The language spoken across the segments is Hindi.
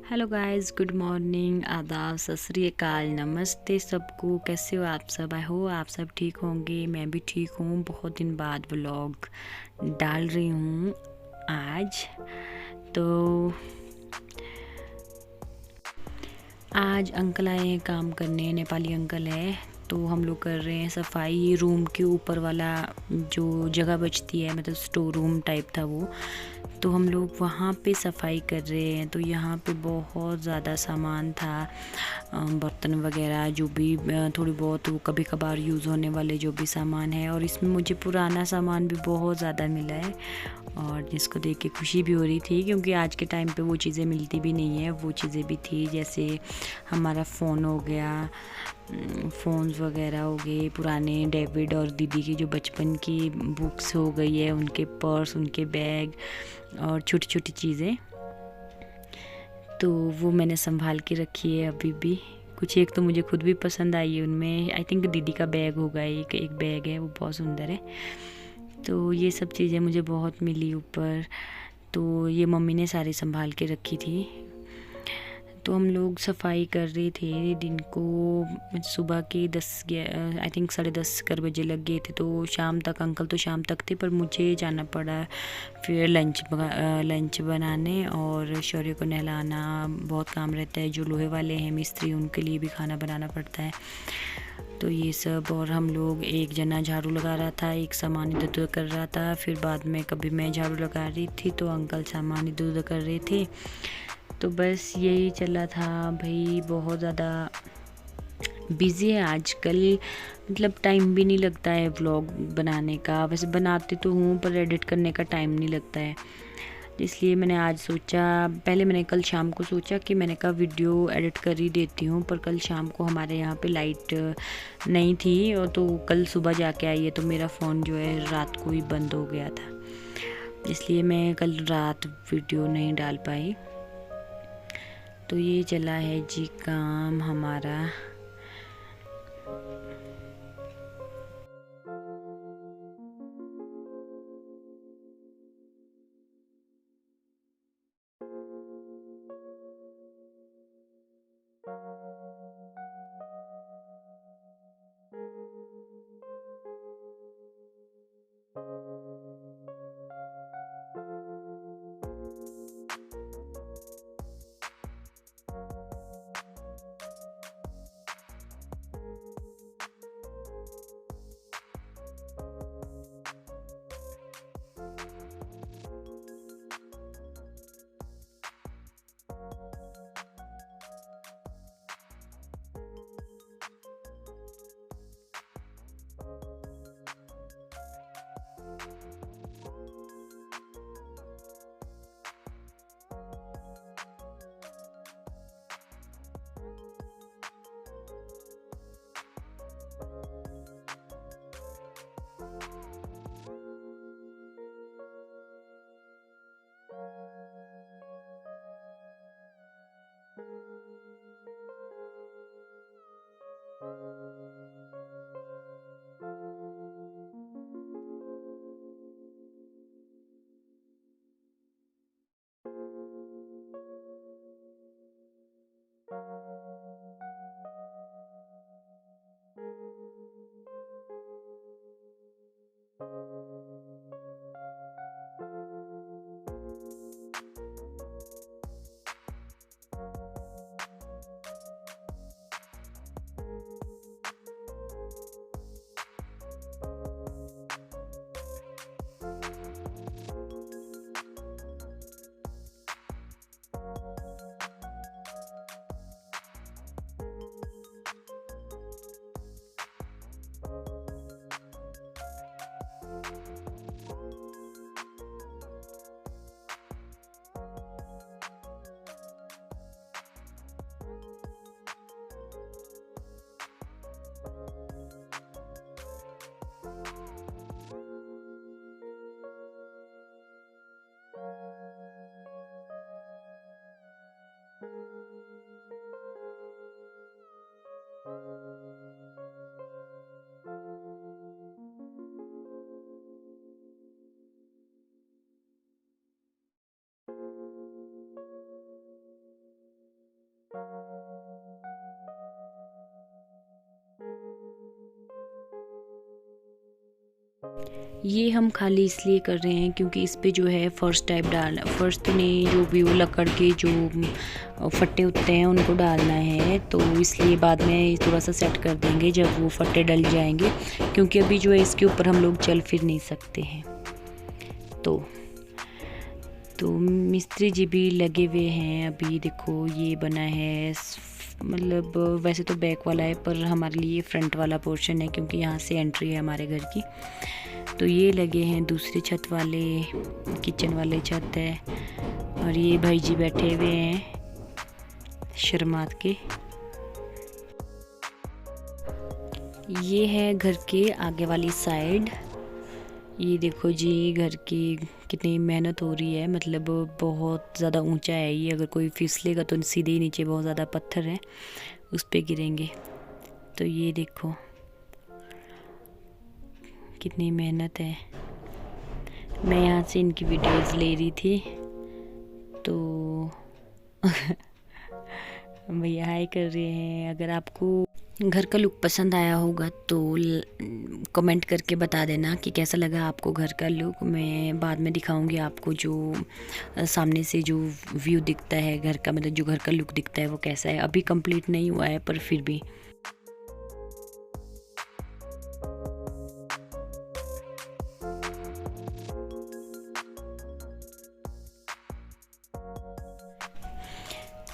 हेलो गाइस, गुड मॉर्निंग, आदाब, सत श्री अकाल, नमस्ते सबको। कैसे हो आप सब? आई हो आप सब ठीक होंगे। मैं भी ठीक हूँ। बहुत दिन बाद व्लॉग डाल रही हूँ आज। तो आज अंकल आए हैं काम करने, नेपाली अंकल है। तो हम लोग कर रहे हैं सफाई। रूम के ऊपर वाला जो जगह बचती है, मतलब स्टोर रूम टाइप था वो, तो हम लोग वहाँ पे सफाई कर रहे हैं। तो यहाँ पे बहुत ज़्यादा सामान था, बर्तन वगैरह जो भी थोड़ी बहुत वो कभी कभार यूज़ होने वाले जो भी सामान है। और इसमें मुझे पुराना सामान भी बहुत ज़्यादा मिला है, और जिसको देख के खुशी भी हो रही थी, क्योंकि आज के टाइम पे वो चीज़ें मिलती भी नहीं है। वो चीज़ें भी थी, जैसे हमारा फ़ोन हो गया, फ़ोन्स वगैरह हो गए पुराने, डेविड और दीदी की जो बचपन की बुक्स हो गई है, उनके पर्स, उनके बैग और छोटी छोटी चीज़ें। तो वो मैंने संभाल के रखी है अभी भी। कुछ एक तो मुझे खुद भी पसंद आई है उनमें। आई थिंक दीदी का बैग होगा, एक बैग है, वो बहुत सुंदर है। तो ये सब चीज़ें मुझे बहुत मिली ऊपर। तो ये मम्मी ने सारी संभाल के रखी थी। तो हम लोग सफाई कर रहे थे दिन को। सुबह के 10 आई थिंक 10:30 कर बजे लग गए थे। तो शाम तक, अंकल तो शाम तक थे, पर मुझे जाना पड़ा फिर लंच बनाने और शौर्य को नहलाना। बहुत काम रहता है, जो लोहे वाले हैं मिस्त्री, उनके लिए भी खाना बनाना पड़ता है। तो ये सब। और हम लोग, एक जना झाड़ू लगा रहा था, एक सामान इधर उधर कर रहा था। फिर बाद में कभी मैं झाड़ू लगा रही थी तो अंकल सामान इधर उधर कर रहे थे। तो बस यही चला था भाई। बहुत ज़्यादा बिज़ी है आजकल, मतलब टाइम भी नहीं लगता है व्लॉग बनाने का। वैसे बनाती तो हूँ, पर एडिट करने का टाइम नहीं लगता है। इसलिए मैंने आज सोचा, पहले मैंने कल शाम को सोचा कि मैंने कहा वीडियो एडिट कर ही देती हूँ, पर कल शाम को हमारे यहाँ पे लाइट नहीं थी, और तो कल सुबह जाके आई है। तो मेरा फ़ोन जो है रात को ही बंद हो गया था, इसलिए मैं कल रात वीडियो नहीं डाल पाई। तो ये चला है जी काम हमारा। ये हम खाली इसलिए कर रहे हैं क्योंकि इस पे जो है फर्श टाइप डालना, फर्श तो नहीं, जो भी वो लकड़ के जो फट्टे होते हैं उनको डालना है, तो इसलिए बाद में थोड़ा सा सेट कर देंगे जब वो फट्टे डल जाएंगे, क्योंकि अभी जो है इसके ऊपर हम लोग चल फिर नहीं सकते हैं। तो मिस्त्री जी भी लगे हुए हैं। अभी देखो ये बना है, मतलब वैसे तो बैक वाला है पर हमारे लिए फ्रंट वाला पोर्शन है क्योंकि यहाँ से एंट्री है हमारे घर की। तो ये लगे हैं दूसरी छत वाले, किचन वाले छत है, और ये भाई जी बैठे हुए हैं शर्मात के। ये है घर के आगे वाली साइड। ये देखो जी घर की कितनी मेहनत हो रही है, मतलब बहुत ज़्यादा ऊंचा है ये, अगर कोई फिसलेगा तो सीधे ही नीचे बहुत ज़्यादा पत्थर है उस पे गिरेंगे। तो ये देखो कितनी मेहनत है। मैं यहाँ से इनकी वीडियोस ले रही थी तो भैया हाय कर रहे हैं। अगर आपको घर का लुक पसंद आया होगा तो कमेंट करके बता देना कि कैसा लगा आपको घर का लुक। मैं बाद में दिखाऊंगी आपको जो सामने से जो व्यू दिखता है घर का, मतलब जो घर का लुक दिखता है वो कैसा है। अभी कंप्लीट नहीं हुआ है पर फिर भी।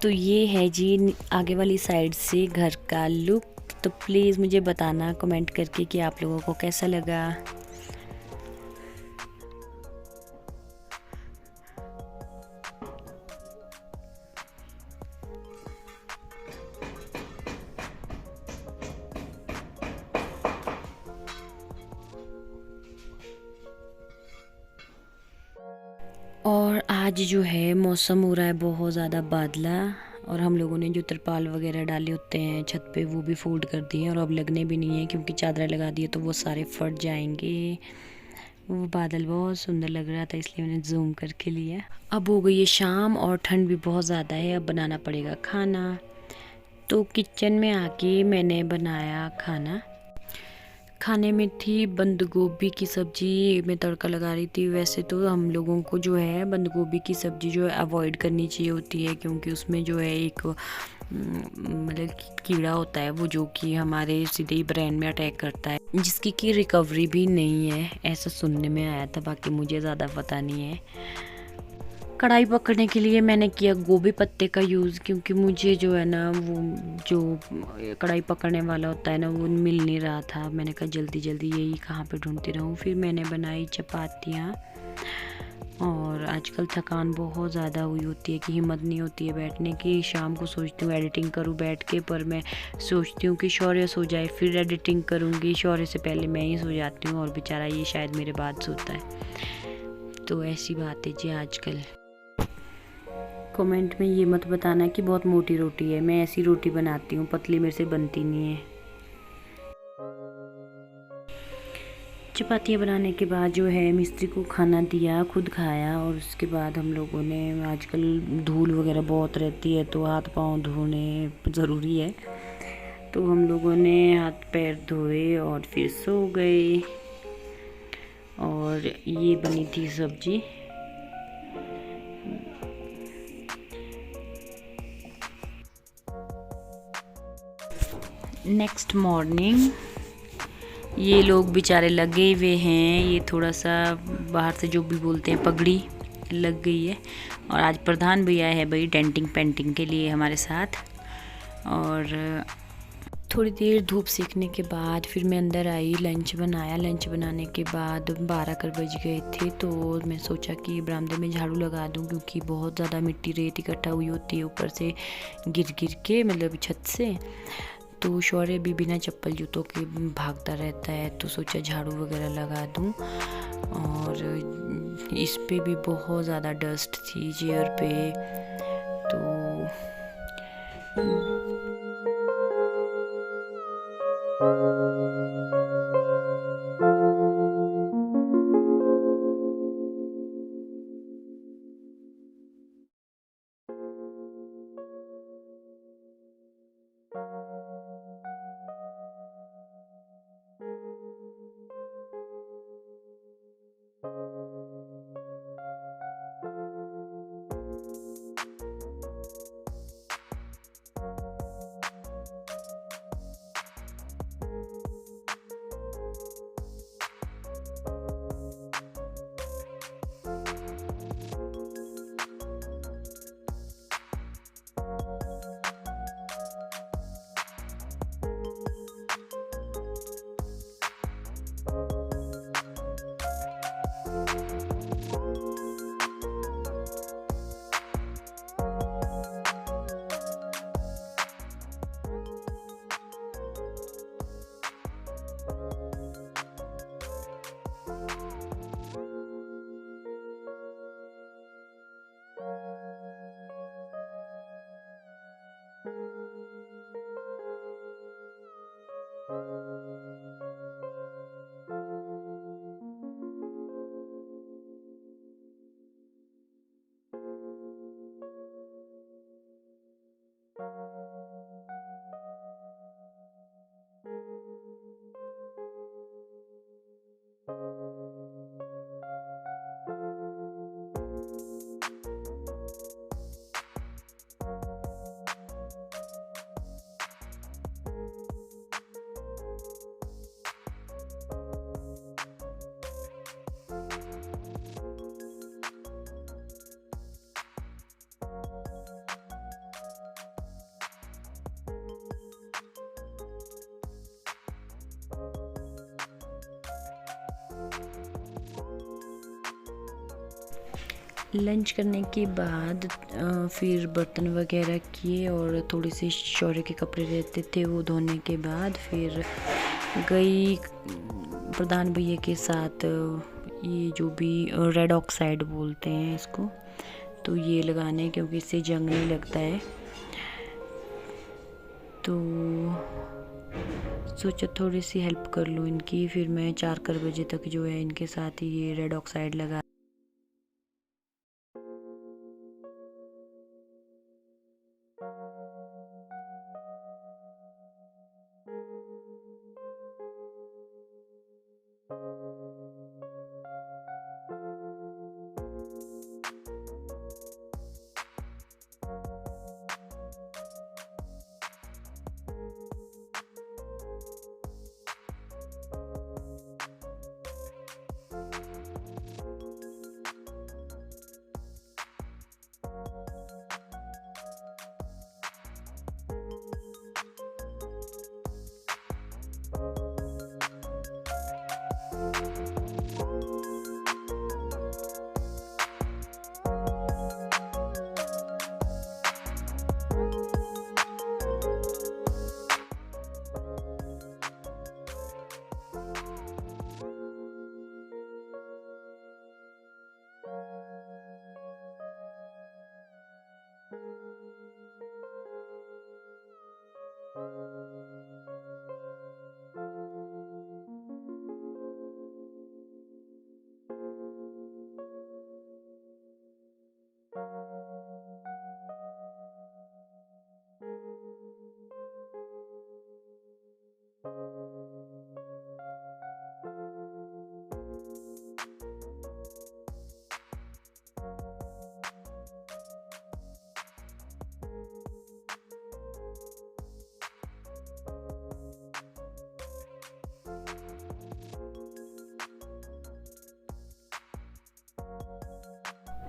तो ये है जी आगे वाली साइड से घर का लुक। तो प्लीज़ मुझे बताना कमेंट करके कि आप लोगों को कैसा लगा। और आज जो है मौसम हो रहा है बहुत ज़्यादा बादला, और हम लोगों ने जो तिरपाल वगैरह डाले होते हैं छत पे वो भी फोल्ड कर दिए और अब लगने भी नहीं है क्योंकि चादर लगा दी है तो वो सारे फट जाएंगे। वो बादल बहुत सुंदर लग रहा था इसलिए मैंने जूम करके लिया। अब हो गई है शाम और ठंड भी बहुत ज़्यादा है, अब बनाना पड़ेगा खाना। तो किचन में आके मैंने बनाया खाना। खाने में थी बंद गोभी की सब्ज़ी, मैं तड़का लगा रही थी। वैसे तो हम लोगों को जो है बंद गोभी की सब्ज़ी जो है अवॉइड करनी चाहिए होती है क्योंकि उसमें जो है एक मतलब कीड़ा होता है वो जो कि हमारे सीधे ही ब्रेन में अटैक करता है, जिसकी की रिकवरी भी नहीं है, ऐसा सुनने में आया था, बाकी मुझे ज़्यादा पता नहीं है। कढ़ाई पकड़ने के लिए मैंने किया गोभी पत्ते का यूज़ क्योंकि मुझे जो है ना वो जो कढ़ाई पकड़ने वाला होता है ना वो मिल नहीं रहा था। मैंने कहा जल्दी जल्दी यही कहाँ पे ढूंढती रहूँ। फिर मैंने बनाई चपातियाँ, और आजकल थकान बहुत ज़्यादा हुई होती है कि हिम्मत नहीं होती है बैठने की। शाम को सोचती हूँ एडिटिंग करूँ बैठ के, पर मैं सोचती हूँ कि शौर्य सो जाए फिर एडिटिंग करूँगी। शौर्य से पहले मैं ही सो जाती हूँ और बेचारा ये शायद मेरे बाद सोता है। तो ऐसी बात है जी आजकल। कमेंट में ये मत बताना कि बहुत मोटी रोटी है, मैं ऐसी रोटी बनाती हूँ, पतली मेरे से बनती नहीं है। चपातियाँ बनाने के बाद जो है मिस्त्री को खाना दिया, खुद खाया, और उसके बाद हम लोगों ने, आजकल धूल वगैरह बहुत रहती है तो हाथ पांव धोने ज़रूरी है, तो हम लोगों ने हाथ पैर धोए और फिर सो गए। और ये बनी थी सब्जी। नेक्स्ट मॉर्निंग ये लोग बेचारे लगे हुए हैं, ये थोड़ा सा बाहर से जो भी बोलते हैं पगड़ी लग गई है। और आज प्रधान भैया है भाई डेंटिंग पेंटिंग के लिए हमारे साथ। और थोड़ी देर धूप सेकने के बाद फिर मैं अंदर आई, लंच बनाया। लंच बनाने के बाद 12 कर बज गए थे, तो मैं सोचा कि बरामदे में झाड़ू लगा दूं क्योंकि बहुत ज़्यादा मिट्टी रेत इकट्ठा हुई होती है ऊपर से गिर गिर के, मतलब छत से। तो शौर्य भी बिना चप्पल जूतों के भागता रहता है, तो सोचा झाड़ू वगैरह लगा दूं। और इस पे भी बहुत ज़्यादा डस्ट थी चेयर पे, तो लंच करने के बाद फिर बर्तन वगैरह किए और थोड़े से शौर्य के कपड़े रहते थे वो धोने के बाद फिर गई प्रधान भैया के साथ ये जो भी रेड ऑक्साइड बोलते हैं इसको, तो ये लगाने, क्योंकि इससे जंग नहीं लगता है। तो सोचा थोड़ी सी हेल्प कर लूँ इनकी। फिर मैं 4 बजे तक जो है इनके साथ ही ये रेड ऑक्साइड लगा।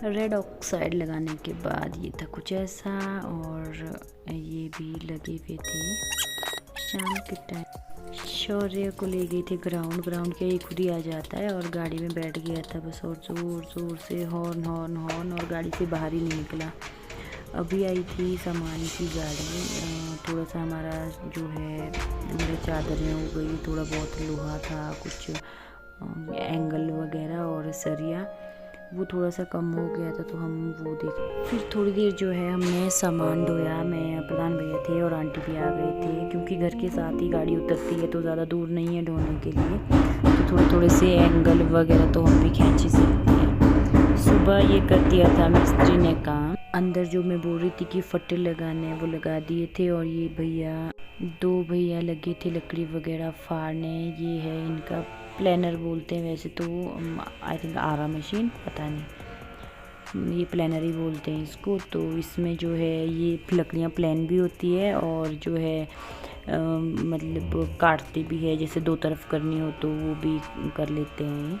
रेड ऑक्साइड लगाने के बाद ये था कुछ ऐसा, और ये भी लगे हुए थे। शाम के टाइम शौर्य को ले गई थी ग्राउंड के, ये खुद ही आ जाता है, और गाड़ी में बैठ गया था बस, और ज़ोर ज़ोर से हॉर्न हॉर्न हॉर्न, और गाड़ी से बाहर ही नहीं निकला। अभी आई थी सामान की गाड़ी, थोड़ा सा हमारा जो है मेरे चादरें हो गई, थोड़ा बहुत लोहा था, कुछ एंगल वगैरह और सरिया, वो थोड़ा सा कम हो गया था, तो हम वो देख। फिर थोड़ी देर जो है हमने सामान ढोया, मैं प्रधान भैया थे और आंटी भी आ गए थे, क्योंकि घर के साथ ही गाड़ी उतरती है तो ज़्यादा दूर नहीं है ढोने के लिए, तो थोड़े थोड़े से एंगल वगैरह तो हम भी खींच ही सकते हैं। सुबह ये कर दिया था मिस्त्री ने काम, अंदर जो मैं बोल रही थी कि फट्टे लगाने वो लगा दिए थे, और ये भैया 2 भैया लगे थे लकड़ी वगैरह फाड़ने। ये है इनका प्लानर बोलते हैं वैसे तो, आई थिंक आरा मशीन, पता नहीं, ये प्लानर ही बोलते हैं इसको। तो इसमें जो है ये लकड़ियाँ प्लान भी होती है, और जो है मतलब काटते भी है, जैसे 2 तरफ करनी हो तो वो भी कर लेते हैं।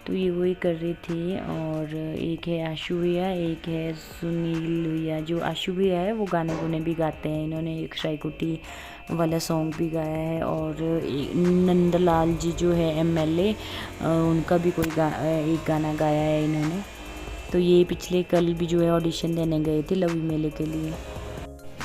तो ये वही कर रही थी, और एक है आशु भैया, एक है सुनील भैया। जो आशु भैया है वो गाने गुने भी गाते हैं, इन्होंने एक शाईकुटी वाला सॉन्ग भी गाया है, और नंदलाल जी जो है MLA, उनका भी कोई एक गाना गाया है इन्होंने। तो ये पिछले कल भी जो है ऑडिशन देने गए थे लवी मेले के लिए।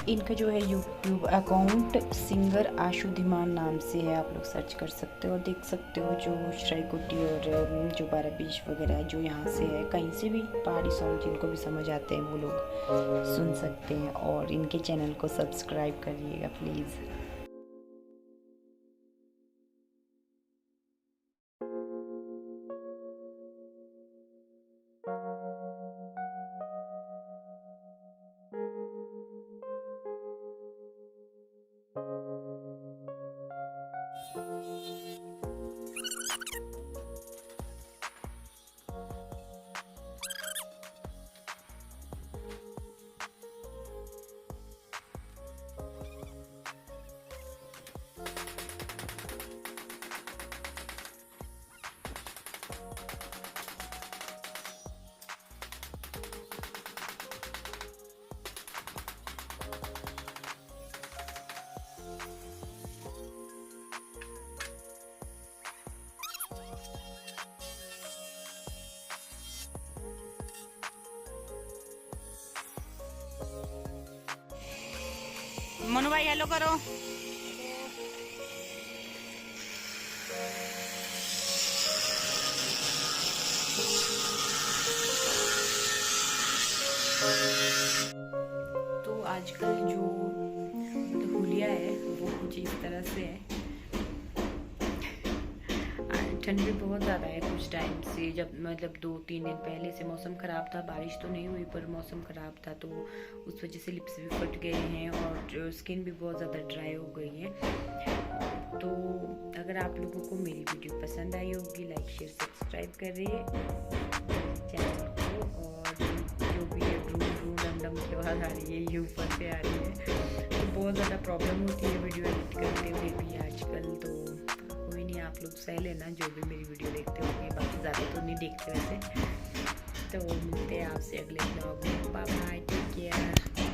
इनका जो है यूट्यूब अकाउंट सिंगर आशु धीमान नाम से है, आप लोग सर्च कर सकते हो और देख सकते हो। जो श्राइकुटी और जो 12 बीच वगैरह जो यहाँ से है, कहीं से भी पहाड़ी सॉन्ग जिनको भी समझ आते हैं वो लोग सुन सकते हैं, और इनके चैनल को सब्सक्राइब करिएगा प्लीज़। मनु भाई हेलो करो। तो आजकल जो हुलिया है वो कुछ इस तरह से है। ठंड भी बहुत ज़्यादा है कुछ टाइम से, जब मतलब 2-3 दिन पहले से मौसम ख़राब था, बारिश तो नहीं हुई पर मौसम ख़राब था, तो उस वजह से लिप्स भी फट गए हैं और स्किन भी बहुत ज़्यादा ड्राई हो गई है। तो अगर आप लोगों को मेरी वीडियो पसंद आई होगी, लाइक शेयर सब्सक्राइब करिए चैनल को। और जो भी है ड्रूम डम की आवाज़ आ रही है, ये ऊपर से आ रही है, तो बहुत ज़्यादा प्रॉब्लम होती है वीडियो एडिट करते हुए भी आजकल। तो कोई नहीं, आप लोग सह लेना जो भी मेरी वीडियो देखते होंगे, बाकी ज़्यादा तो नहीं देखते वैसे। तो मिलते हैं आपसे अगले ब्लॉग में। Bye bye, take care.